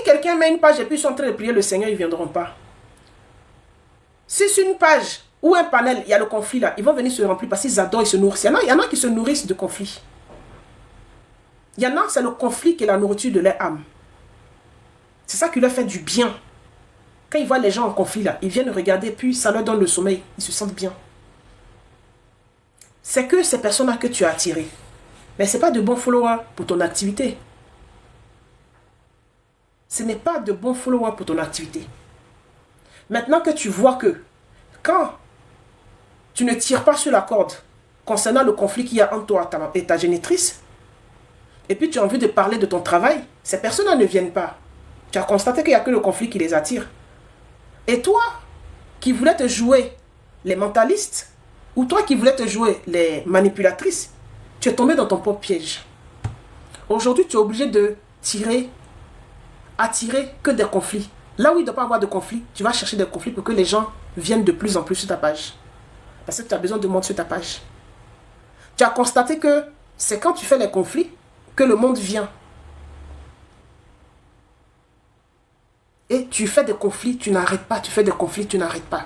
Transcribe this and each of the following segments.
quelqu'un met une page et puis ils sont en train de prier le Seigneur, ils ne viendront pas. Si c'est une page ou un panel, il y a le conflit là, ils vont venir se remplir parce qu'ils adorent, ils se nourrissent. Il y en a qui se nourrissent de conflits. Il y en a, c'est le conflit qui est la nourriture de leur âme. C'est ça qui leur fait du bien. Quand ils voient les gens en conflit là, ils viennent regarder, puis ça leur donne le sommeil. Ils se sentent bien. C'est que ces personnes-là que tu as attirées. Mais ce n'est pas de bons followers pour ton activité. Ce n'est pas de bons followers pour ton activité. Maintenant que tu vois que quand tu ne tires pas sur la corde concernant le conflit qu'il y a entre toi et ta génitrice, et puis tu as envie de parler de ton travail, ces personnes-là ne viennent pas. Tu as constaté qu'il n'y a que le conflit qui les attire. Et toi, qui voulais te jouer les mentalistes, ou toi qui voulais te jouer les manipulatrices, tu es tombé dans ton propre piège. Aujourd'hui, tu es obligé de attirer que des conflits. Là où il ne doit pas avoir de conflits, tu vas chercher des conflits pour que les gens viennent de plus en plus sur ta page. Parce que tu as besoin de monde sur ta page. Tu as constaté que c'est quand tu fais les conflits que le monde vient. Et tu fais des conflits, tu n'arrêtes pas. Tu fais des conflits, tu n'arrêtes pas.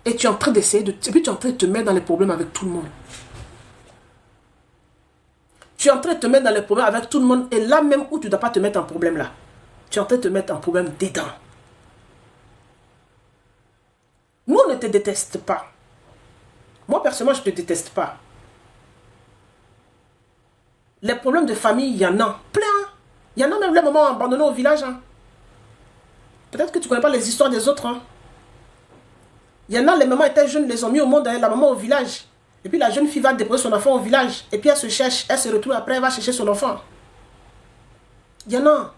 Et tu es en train d'essayer de... Et puis tu es en train de te mettre dans les problèmes avec tout le monde. Tu es en train de te mettre dans les problèmes avec tout le monde. Et là même où tu ne dois pas te mettre en problème là. Tu es en train de te mettre en problème dedans. Nous, on ne te déteste pas. Moi, personnellement, je ne te déteste pas. Les problèmes de famille, il y en a plein. Il y en a même les mamans abandonnées au village. Hein. Peut-être que tu ne connais pas les histoires des autres. Hein. Il y en a, les mamans étaient jeunes, les ont mis au monde, la maman au village. Et puis la jeune fille va déposer son enfant au village. Et puis elle se cherche, elle se retrouve après, elle va chercher son enfant. Il y en a.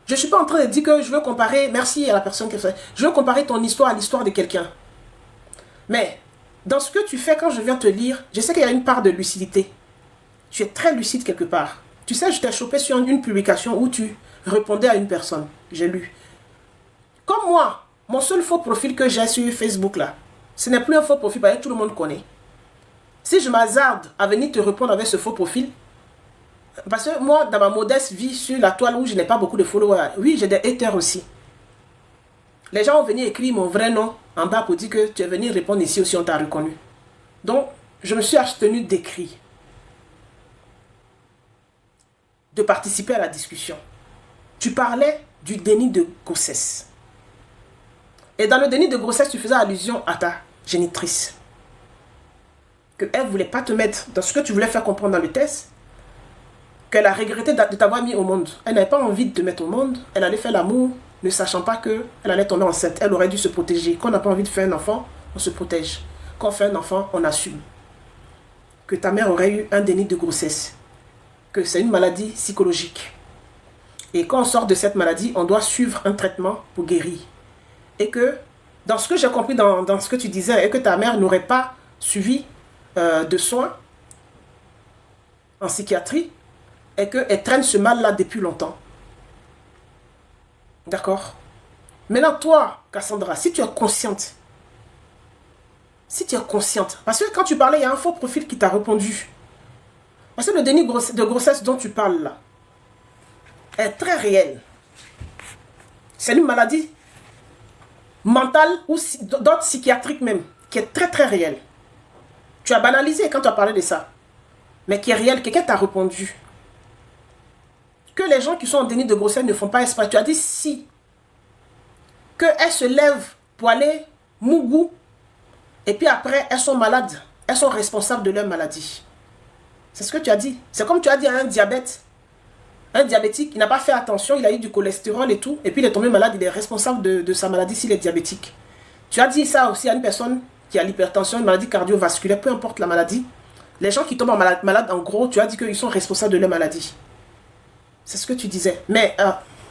Je ne suis pas en train de dire que je veux comparer, merci à la personne qui fait. Je veux comparer ton histoire à l'histoire de quelqu'un. Mais, dans ce que tu fais quand je viens te lire, je sais qu'il y a une part de lucidité. Tu es très lucide quelque part. Tu sais, je t'ai chopé sur une publication où tu répondais à une personne. J'ai lu. Comme moi, mon seul faux profil que j'ai sur Facebook là, ce n'est plus un faux profil parce que tout le monde connaît. Si je m'hazarde à venir te répondre avec ce faux profil, parce que moi, dans ma modeste vie sur la toile où je n'ai pas beaucoup de followers, oui, j'ai des haters aussi. Les gens ont venu écrire mon vrai nom en bas pour dire que tu es venu répondre ici aussi, on t'a reconnu. Donc, je me suis abstenu d'écrire, de participer à la discussion. Tu parlais du déni de grossesse. Et dans le déni de grossesse, tu faisais allusion à ta génitrice. Qu'elle ne voulait pas te mettre dans ce que tu voulais faire comprendre dans le test. Qu'elle a regretté de t'avoir mis au monde. Elle n'avait pas envie de te mettre au monde. Elle allait faire l'amour, ne sachant pas qu'elle allait tomber enceinte. Elle aurait dû se protéger. Quand on n'a pas envie de faire un enfant, on se protège. Quand on fait un enfant, on assume. Que ta mère aurait eu un déni de grossesse. Que c'est une maladie psychologique. Et quand on sort de cette maladie, on doit suivre un traitement pour guérir. Et que, dans ce que j'ai compris dans ce que tu disais, et que ta mère n'aurait pas suivi de soins en psychiatrie, et qu'elle traîne ce mal-là depuis longtemps. D'accord? Maintenant, toi, Cassandra, si tu es consciente, parce que quand tu parlais, il y a un faux profil qui t'a répondu. Parce que le déni de grossesse dont tu parles là, est très réel. C'est une maladie mentale ou d'autres psychiatriques même, qui est très très réelle. Tu as banalisé quand tu as parlé de ça, mais qui est réel. Quelqu'un t'a répondu que les gens qui sont en déni de grossesse ne font pas espace. Tu as dit si. Qu'elles se lèvent pour aller mougou. Et puis après, elles sont malades. Elles sont responsables de leur maladie. C'est ce que tu as dit. C'est comme tu as dit à un diabète. Un diabétique, il n'a pas fait attention, il a eu du cholestérol et tout. Et puis il est tombé malade, il est responsable de sa maladie s'il est diabétique. Tu as dit ça aussi à une personne qui a l'hypertension, une maladie cardiovasculaire, peu importe la maladie. Les gens qui tombent malades, en gros, tu as dit qu'ils sont responsables de leur maladie. C'est ce que tu disais. Mais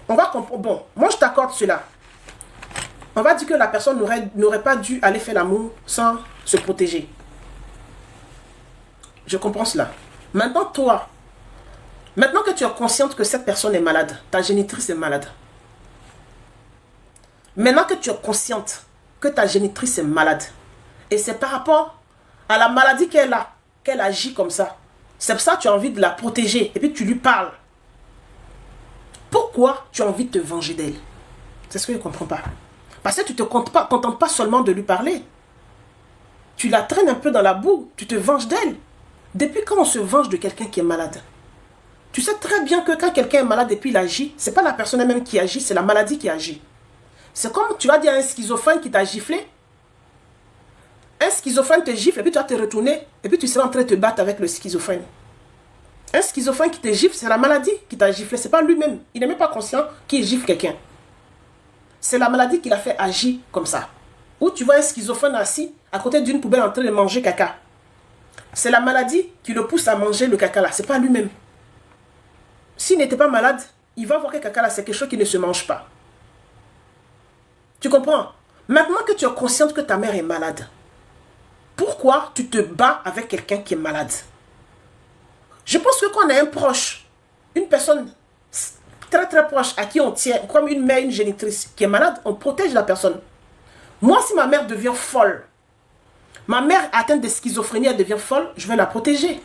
on va comprendre. Bon, moi je t'accorde cela. On va dire que la personne n'aurait pas dû aller faire l'amour sans se protéger. Je comprends cela. Maintenant, toi, maintenant que tu es consciente que cette personne est malade, ta génitrice est malade. Maintenant que tu es consciente que ta génitrice est malade, et c'est par rapport à la maladie qu'elle a, qu'elle agit comme ça. C'est pour ça que tu as envie de la protéger, et puis tu lui parles. Pourquoi tu as envie de te venger d'elle? C'est ce que je ne comprends pas. Parce que tu ne te contentes pas seulement de lui parler. Tu la traînes un peu dans la boue. Tu te venges d'elle. Depuis quand on se venge de quelqu'un qui est malade? Tu sais très bien que quand quelqu'un est malade et puis il agit, ce n'est pas la personne elle-même qui agit, c'est la maladie qui agit. C'est comme tu vas dire à un schizophrène qui t'a giflé. Un schizophrène te gifle et puis tu vas te retourner et puis tu seras en train de te battre avec le schizophrène. Un schizophrène qui te gifle, c'est la maladie qui t'a giflé, c'est pas lui-même. Il n'est même pas conscient qu'il gifle quelqu'un. C'est la maladie qui l'a fait agir comme ça. Ou tu vois un schizophrène assis à côté d'une poubelle en train de manger caca. C'est la maladie qui le pousse à manger le caca là, c'est pas lui-même. S'il n'était pas malade, il va voir que caca là, c'est quelque chose qui ne se mange pas. Tu comprends? Maintenant que tu es consciente que ta mère est malade, pourquoi tu te bats avec quelqu'un qui est malade? Je pense que quand on a un proche, une personne très très proche à qui on tient, comme une mère, une génitrice qui est malade, on protège la personne. Moi, si ma mère devient folle, ma mère atteinte de schizophrénie, elle devient folle, je vais la protéger.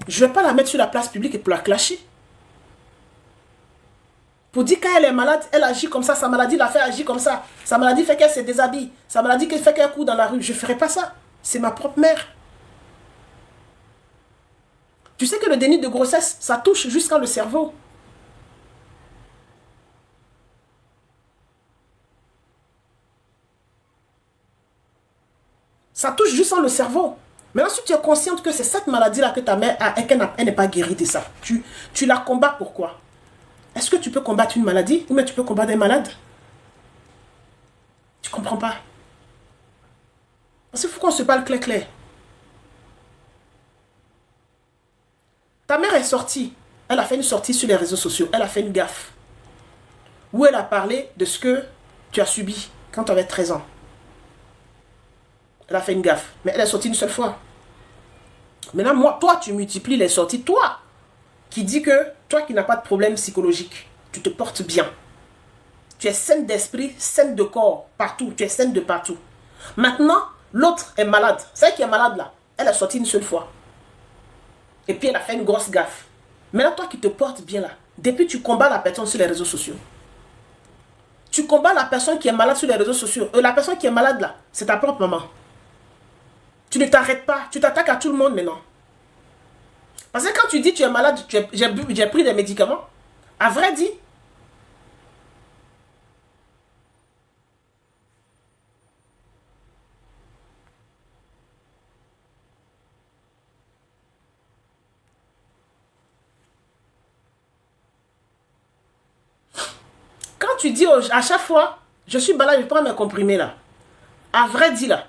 Je ne vais pas la mettre sur la place publique et pour la clasher. Pour dire quand elle est malade, elle agit comme ça, sa maladie la fait agir comme ça. Sa maladie fait qu'elle se déshabille. Sa maladie fait qu'elle court dans la rue. Je ne ferai pas ça. C'est ma propre mère. Tu sais que le déni de grossesse, ça touche jusqu'à le cerveau. Ça touche jusqu'à le cerveau. Maintenant, si tu es consciente que c'est cette maladie-là que ta mère a et qu'elle n'est pas guérie de ça, tu la combats pourquoi? Est-ce que tu peux combattre une maladie ou bien tu peux combattre un malade? Tu ne comprends pas. Parce qu'il faut qu'on se parle clair. Ta mère est sortie. Elle a fait une sortie sur les réseaux sociaux. Elle a fait une gaffe. Où elle a parlé de ce que tu as subi quand tu avais 13 ans. Elle a fait une gaffe. Mais elle est sortie une seule fois. Maintenant, moi, toi, tu multiplies les sorties. Toi, qui dis que toi qui n'as pas de problème psychologique, tu te portes bien. Tu es saine d'esprit, saine de corps, partout. Tu es saine de partout. Maintenant, l'autre est malade. Celle qui est malade là, elle est sortie une seule fois. Et puis elle a fait une grosse gaffe. Maintenant, toi qui te portes bien là, depuis tu combats la personne sur les réseaux sociaux. Tu combats la personne qui est malade sur les réseaux sociaux. La personne qui est malade là, c'est ta propre maman. Tu ne t'arrêtes pas. Tu t'attaques à tout le monde maintenant. Parce que quand tu dis tu es malade, j'ai pris des médicaments, à vrai dire, quand tu dis à chaque fois, je suis malade, je prends mes comprimés là, à vrai dire là,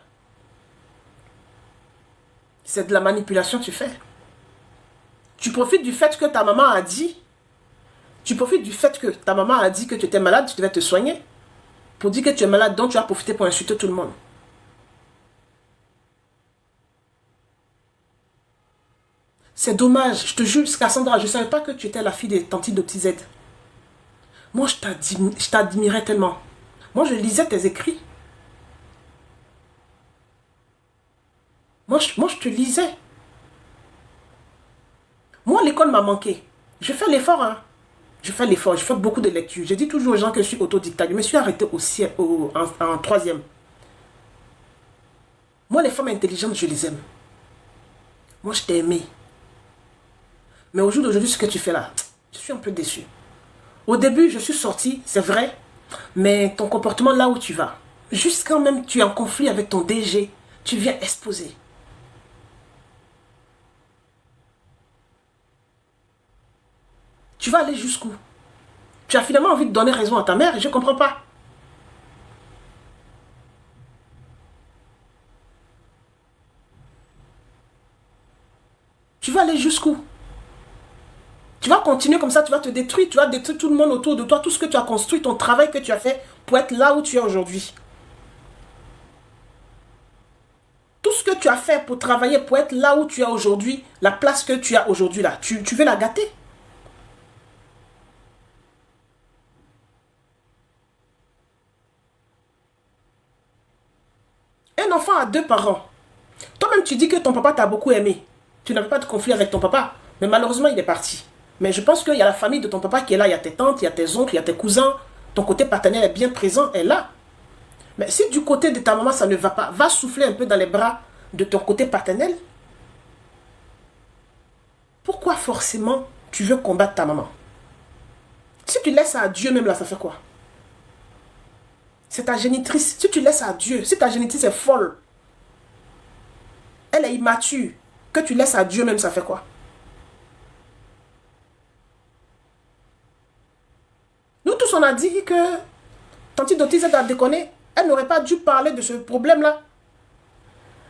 c'est de la manipulation que tu fais. Tu profites du fait que ta maman a dit, tu profites du fait que ta maman a dit que tu étais malade, tu devais te soigner. Pour dire que tu es malade, donc tu as profité pour insulter tout le monde. C'est dommage, je te jure, Cassandra, je ne savais pas que tu étais la fille des tantis de petits Z. Moi, je t'admirais tellement. Moi, je lisais tes écrits. Moi, je te lisais. Moi, l'école m'a manqué. Je fais l'effort, hein. Je fais l'effort, je fais beaucoup de lectures. Je dis toujours aux gens que je suis autodidacte. Je me suis arrêté en troisième. Moi, les femmes intelligentes, je les aime. Moi, je t'ai aimé. Mais au jour d'aujourd'hui, ce que tu fais là, je suis un peu déçu. Au début, je suis sortie, c'est vrai. Mais ton comportement là où tu vas, juste quand même tu es en conflit avec ton DG, tu viens exposer. Tu vas aller jusqu'où? Tu as finalement envie de donner raison à ta mère et je ne comprends pas. Tu vas aller jusqu'où? Tu vas continuer comme ça, tu vas te détruire, tu vas détruire tout le monde autour de toi, tout ce que tu as construit, ton travail que tu as fait pour être là où tu es aujourd'hui. Tout ce que tu as fait pour travailler, pour être là où tu es aujourd'hui, la place que tu as aujourd'hui là, tu veux la gâter? Un enfant a deux parents. Toi-même, tu dis que ton papa t'a beaucoup aimé. Tu n'avais pas de conflit avec ton papa, mais malheureusement, il est parti. Mais je pense qu'il y a la famille de ton papa qui est là. Il y a tes tantes, il y a tes oncles, il y a tes cousins. Ton côté paternel est bien présent, est là. Mais si du côté de ta maman, ça ne va pas, va souffler un peu dans les bras de ton côté paternel. Pourquoi forcément tu veux combattre ta maman? Si tu laisses ça à Dieu même là, ça fait quoi? C'est ta génitrice. Si tu laisses ça à Dieu, si ta génitrice est folle, elle est immature, que tu laisses à Dieu même, ça fait quoi? Nous tous, on a dit que Tante Dottie a déconné. Elle n'aurait pas dû parler de ce problème-là.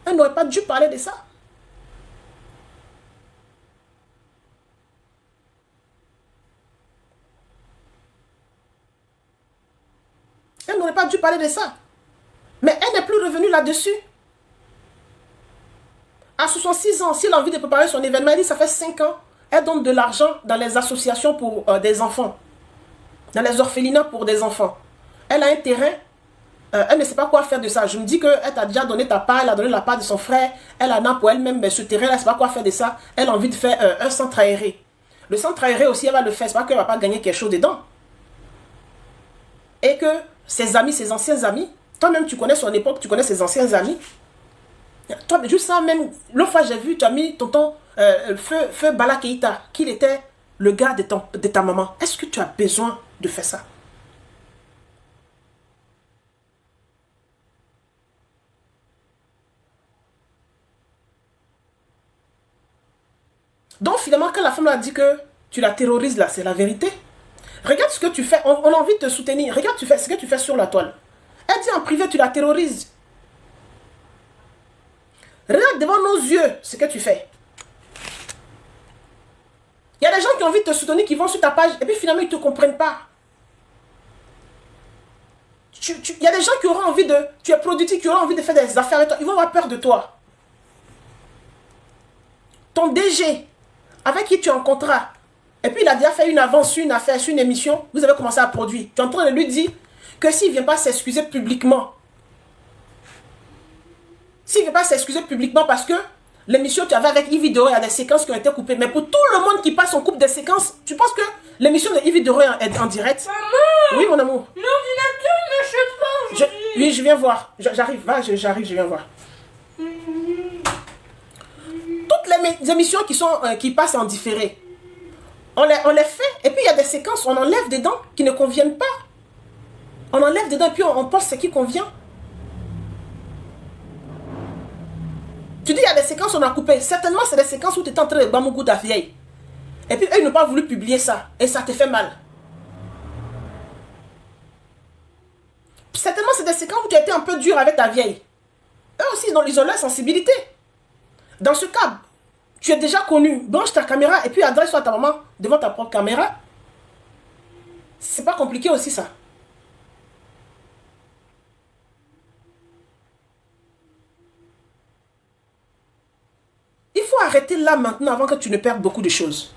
Elle n'aurait pas dû parler de ça. Elle n'aurait pas dû parler de ça. Mais elle n'est plus revenue là-dessus. À 66 ans, si elle a envie de préparer son événement, elle dit ça fait 5 ans. Elle donne de l'argent dans les associations pour des enfants. Dans les orphelinats pour des enfants. Elle a un terrain. Elle ne sait pas quoi faire de ça. Je me dis qu'elle t'a déjà donné ta part. Elle a donné la part de son frère. Elle en a pour elle-même. Mais ce terrain, elle ne sait pas quoi faire de ça. Elle a envie de faire un centre aéré. Le centre aéré aussi, elle va le faire. Ce n'est pas qu'elle ne va pas gagner quelque chose dedans. Et que ses amis, ses anciens amis, toi-même tu connais son époque, tu connais ses anciens amis. Toi, juste ça même, l'autre fois j'ai vu, tu as mis tonton Feu Bala Keïta, qu'il était le gars de ta maman. Est-ce que tu as besoin de faire ça? Donc finalement, quand la femme a dit que tu la terrorises là, c'est la vérité. Regarde ce que tu fais, on a envie de te soutenir. Regarde ce que tu fais sur la toile. Elle dit en privé, tu la terrorises. Regarde devant nos yeux ce que tu fais. Il y a des gens qui ont envie de te soutenir, qui vont sur ta page, et puis finalement, ils ne te comprennent pas. Il y a des gens qui auront envie de... Tu es productif, qui auront envie de faire des affaires avec toi. Ils vont avoir peur de toi. Ton DG, avec qui tu es en contrat, et puis il a déjà fait une avance sur une affaire, sur une émission, vous avez commencé à produire. Tu es en train de lui dire que s'il ne vient pas s'excuser publiquement, parce que l'émission tu avais avec Yves Doro, il y a des séquences qui ont été coupées. Mais pour tout le monde qui passe, on coupe des séquences. Tu penses que l'émission de Yves Doro est en direct? Maman! Oui, mon amour. L'ordinateur ne marche pas aujourd'hui. Oui, je viens voir. J'arrive, j'arrive, je viens voir. Toutes les émissions qui passent en différé, on les fait. Et puis il y a des séquences, on enlève dedans qui ne conviennent pas. On enlève dedans et puis on pense ce qui convient. Tu dis, il y a des séquences on a coupées. Certainement, c'est des séquences où tu es en train de Bamougou vieille. Et puis, eux, ils n'ont pas voulu publier ça. Et ça te fait mal. Certainement, c'est des séquences où tu as été un peu dur avec ta vieille. Eux aussi, ils ont leur sensibilité. Dans ce cas, tu es déjà connu. Branche ta caméra et puis adresse-toi à ta maman devant ta propre caméra. C'est pas compliqué aussi, ça. Il faut arrêter là maintenant avant que tu ne perdes beaucoup de choses.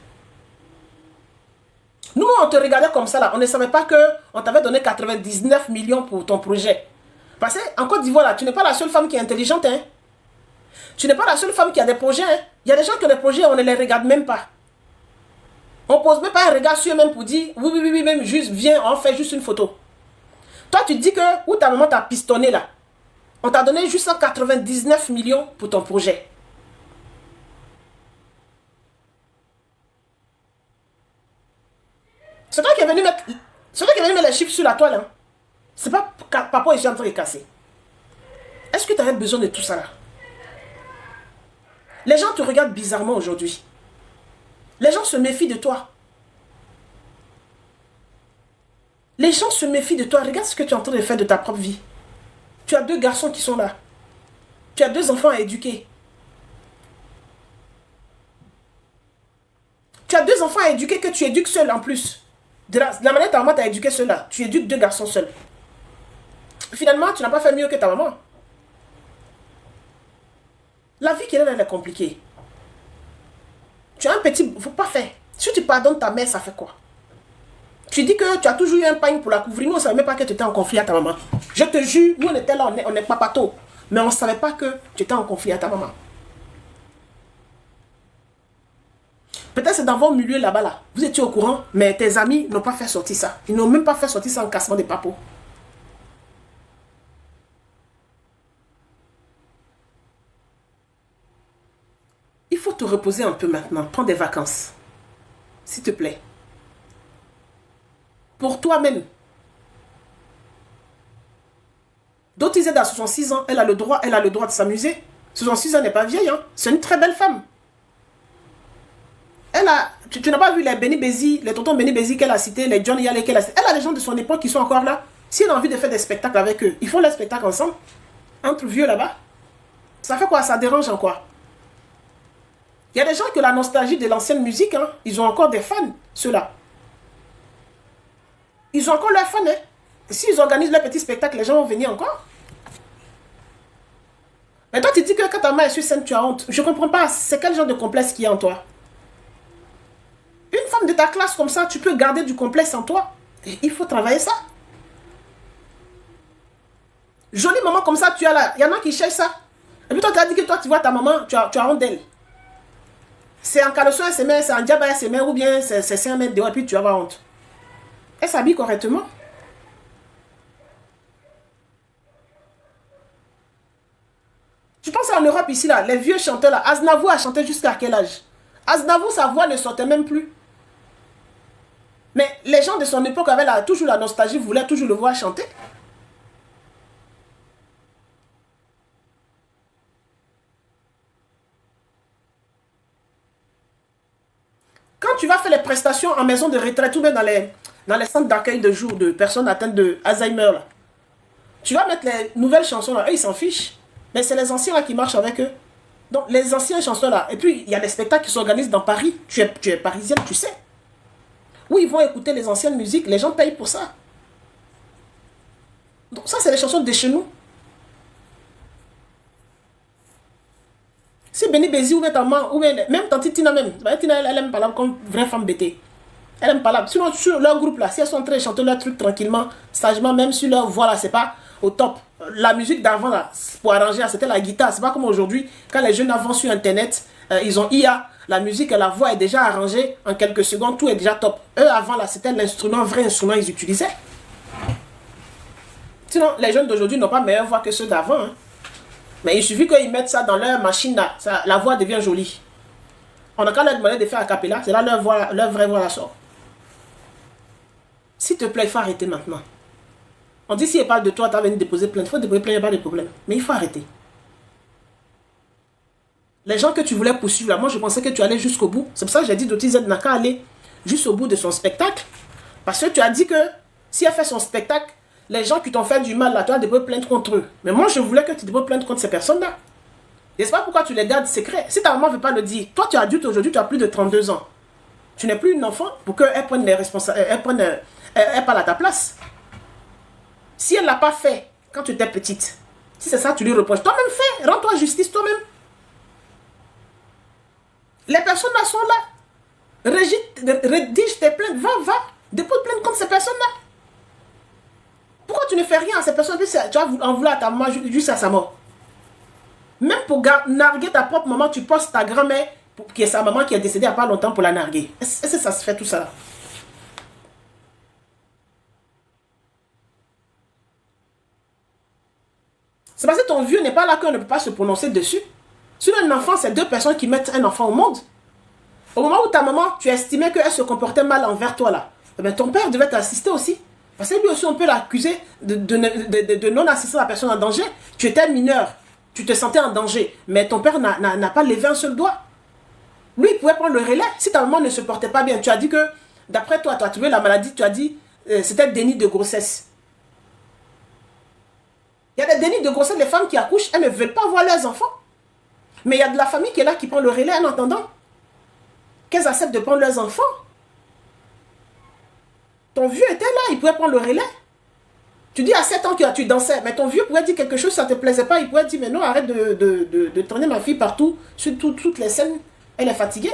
Nous, on te regardait comme ça là. On ne savait pas qu'on t'avait donné 99 millions pour ton projet. Parce qu'en Côte d'Ivoire là, tu n'es pas la seule femme qui est intelligente. Hein? Tu n'es pas la seule femme qui a des projets. Hein? Il y a des gens qui ont des projets, on ne les regarde même pas. On ne pose même pas un regard sur eux même pour dire oui, même juste viens, on fait juste une photo. Toi, tu dis que où ta maman t'a pistonné là. On t'a donné juste 199 millions pour ton projet. C'est toi qui es venu mettre les chiffres sur la toile. Hein? C'est pas papa est en train de casser. Est-ce que tu avais besoin de tout ça là? Les gens te regardent bizarrement aujourd'hui. Les gens se méfient de toi. Les gens se méfient de toi. Regarde ce que tu es en train de faire de ta propre vie. Tu as 2 garçons qui sont là. Tu as 2 enfants à éduquer. Tu as 2 enfants à éduquer que tu éduques seul en plus. De la manière ta maman t'a éduqué seul là. Tu éduques 2 garçons seuls. Finalement, tu n'as pas fait mieux que ta maman. La vie qu'elle est compliquée. Tu as un petit... Faut pas faire. Si tu pardonnes ta mère, ça fait quoi? Tu dis que tu as toujours eu un pagne pour la couvrir. Nous, on ne savait même pas que tu étais en conflit à ta maman. Je te jure, nous, on était là, on est papato. Mais on ne savait pas que tu étais en conflit à ta maman. Peut-être c'est dans vos milieux là-bas, là. Vous étiez au courant, mais tes amis n'ont pas fait sortir ça. Ils n'ont même pas fait sortir ça en cassement des papos. Il faut te reposer un peu maintenant. Prends des vacances. S'il te plaît. Pour toi-même. D'autres disaient à 66 ans, elle a le droit de s'amuser. 66 ans n'est pas vieille, hein. C'est une très belle femme. Elle a, tu n'as pas vu les Béni Bézi, les tontons Béni Bézi qu'elle a cités, les John Yale qu'elle a cités. Elle a des gens de son époque qui sont encore là. Si elle a envie de faire des spectacles avec eux, ils font les spectacles ensemble. Entre vieux là-bas. Ça fait quoi? Ça dérange en quoi? Il y a des gens que la nostalgie de l'ancienne musique, hein, ils ont encore des fans, ceux-là. Ils ont encore leurs fans, hein. S'ils organisent leur petit spectacle, les gens vont venir encore. Mais toi, tu dis que quand ta main est sur scène, tu as honte. Je ne comprends pas. C'est quel genre de complexe qu'il y a en toi? Une femme de ta classe comme ça, tu peux garder du complexe en toi. Et il faut travailler ça. Jolie maman comme ça, tu as là. Il y en a qui cherchent ça. Et puis toi, tu as dit que toi, tu vois ta maman, tu as honte d'elle. C'est en caleçon, elle se met, c'est en diable, elle se met, ou bien c'est 5 mètres dehors, et puis tu vas avoir honte. Elle s'habille correctement. Je pense en Europe ici, là, les vieux chanteurs, là, Aznavour a chanté jusqu'à quel âge? Aznavour, sa voix ne sortait même plus. Mais les gens de son époque avaient toujours la nostalgie, voulaient toujours le voir chanter. Quand tu vas faire les prestations en maison de retraite ou même dans les centres d'accueil de jour de personnes atteintes de Alzheimer, là, tu vas mettre les nouvelles chansons là, eux ils s'en fichent. Mais c'est les anciens là qui marchent avec eux. Donc les anciennes chansons là. Et puis il y a des spectacles qui s'organisent dans Paris. Tu es parisienne, tu sais. Où ils vont écouter les anciennes musiques. Les gens payent pour ça. Donc ça c'est les chansons de chez nous. Si Béni Bézi ou même ta maman, ou même tante Tina même. Tina elle aime parler comme vraie femme bêtée. Elle aime parler. Sinon sur leur groupe là, si elles sont en train de chanter leur truc tranquillement, sagement, même sur leur voix là, c'est pas au top. La musique d'avant là, pour arranger, c'était la guitare. C'est pas comme aujourd'hui, quand les jeunes avancent sur internet, ils ont IA. La musique, la voix est déjà arrangée en quelques secondes, tout est déjà top. Eux avant là, c'était l'instrument, vrai instrument ils utilisaient. Sinon, les jeunes d'aujourd'hui n'ont pas meilleure voix que ceux d'avant. Hein. Mais il suffit qu'ils mettent ça dans leur machine là, la voix devient jolie. On a qu'à leur demander de faire a cappella, c'est là leur vraie voix la sort. S'il te plaît, il faut arrêter maintenant. On dit si elle parle de toi, tu as venu déposer plainte. Il faut déposer plainte, il n'y a pas de problème. Mais il faut arrêter. Les gens que tu voulais poursuivre, là, moi je pensais que tu allais jusqu'au bout. C'est pour ça que j'ai dit Doti Z n'a qu'à aller jusqu'au bout de son spectacle. Parce que tu as dit que si elle fait son spectacle, les gens qui t'ont fait du mal, là, tu vas déposer plainte contre eux. Mais moi je voulais que tu déposes plainte contre ces personnes-là. Et c'est pas pourquoi tu les gardes secrets. Si ta maman ne veut pas le dire, toi tu es adulte aujourd'hui, tu as plus de 32 ans. Tu n'es plus une enfant pour qu'elle prenne les responsabilités. Elle parle à ta place. Si elle ne l'a pas fait quand tu étais petite, si c'est ça, tu lui reproches. Toi-même fais, rends-toi justice toi-même. Les personnes là sont là. Rédige tes plaintes, va, dépose plainte contre ces personnes-là. Pourquoi tu ne fais rien à ces personnes? Tu vas en vouloir à ta maman jusqu'à sa mort. Même pour narguer ta propre maman, tu postes ta grand-mère, qui est sa maman qui est décédée il n'y a pas longtemps pour la narguer. Est-ce que ça se fait tout ça là? C'est parce que ton vieux n'est pas là qu'on ne peut pas se prononcer dessus. Sur un enfant, c'est deux personnes qui mettent un enfant au monde. Au moment où ta maman, tu estimais qu'elle se comportait mal envers toi là, eh bien, ton père devait t'assister aussi. Parce que lui aussi, on peut l'accuser de non-assister à la personne en danger. Tu étais mineur, tu te sentais en danger, mais ton père n'a pas levé un seul doigt. Lui, il pouvait prendre le relais. Si ta maman ne se portait pas bien, tu as dit que, d'après toi, tu as trouvé la maladie, tu as dit c'était déni de grossesse. Il y a des dénis de grossesse, les femmes qui accouchent, elles ne veulent pas voir leurs enfants. Mais il y a de la famille qui est là, qui prend le relais en attendant qu'elles acceptent de prendre leurs enfants. Ton vieux était là, il pouvait prendre le relais. Tu dis à 7 ans que tu dansais, mais ton vieux pouvait dire quelque chose, ça ne te plaisait pas, il pouvait dire, mais non, arrête de traîner ma fille partout, sur toutes les scènes, elle est fatiguée.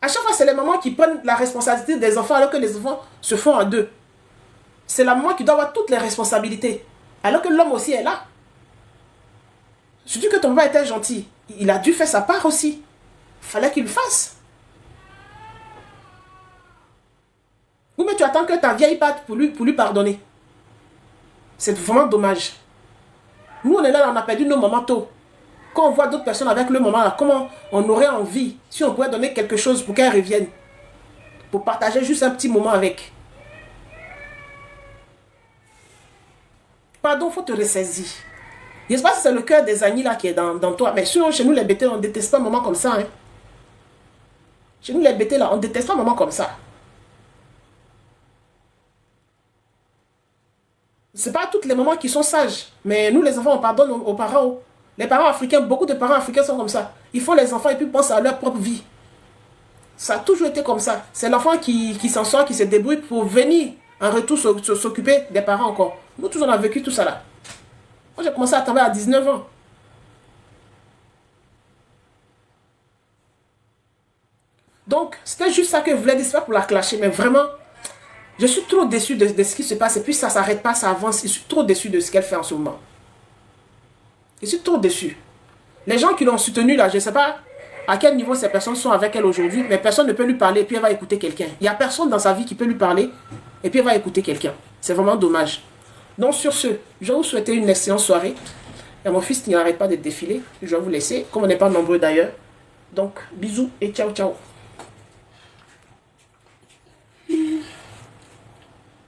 À chaque fois, c'est les mamans qui prennent la responsabilité des enfants alors que les enfants se font en deux. C'est la maman qui doit avoir toutes les responsabilités. Alors que l'homme aussi est là. Je dis que ton papa était gentil. Il a dû faire sa part aussi. Fallait qu'il le fasse. Ou mais tu attends que ta vieille parte pour lui pardonner. C'est vraiment dommage. Nous, on est là, on a perdu nos mamans tôt. Quand on voit d'autres personnes avec le maman, là, comment on aurait envie, si on pouvait donner quelque chose pour qu'elles reviennent. Pour partager juste un petit moment avec. Pardon, il faut te ressaisir. Je ne sais pas si c'est le cœur des amis là qui est dans toi. Mais sinon, chez nous, les bêtés, on ne déteste pas un moment comme ça. Hein. Chez nous, les bêtés là, on ne déteste pas un moment comme ça. Ce n'est pas toutes les mamans qui sont sages. Mais nous, les enfants, on pardonne aux parents. Les parents africains, beaucoup de parents africains sont comme ça. Ils font les enfants et puis pensent à leur propre vie. Ça a toujours été comme ça. C'est l'enfant qui s'en sort, qui se débrouille pour venir en retour s'occuper des parents encore. Nous tous, on a vécu tout ça là. Moi, j'ai commencé à travailler à 19 ans. Donc, c'était juste ça que je voulais dire, pas pour la clasher, mais vraiment, je suis trop déçu de ce qui se passe. Et puis, ça ne s'arrête pas, ça avance. Je suis trop déçu de ce qu'elle fait en ce moment. Je suis trop déçu. Les gens qui l'ont soutenue là, je ne sais pas à quel niveau ces personnes sont avec elle aujourd'hui, mais personne ne peut lui parler et puis elle va écouter quelqu'un. Il n'y a personne dans sa vie qui peut lui parler et puis elle va écouter quelqu'un. C'est vraiment dommage. Donc sur ce, je vais vous souhaiter une excellente soirée. Il y a mon fils qui n'arrête pas de défiler. Je vais vous laisser, comme on n'est pas nombreux d'ailleurs. Donc bisous et ciao ciao.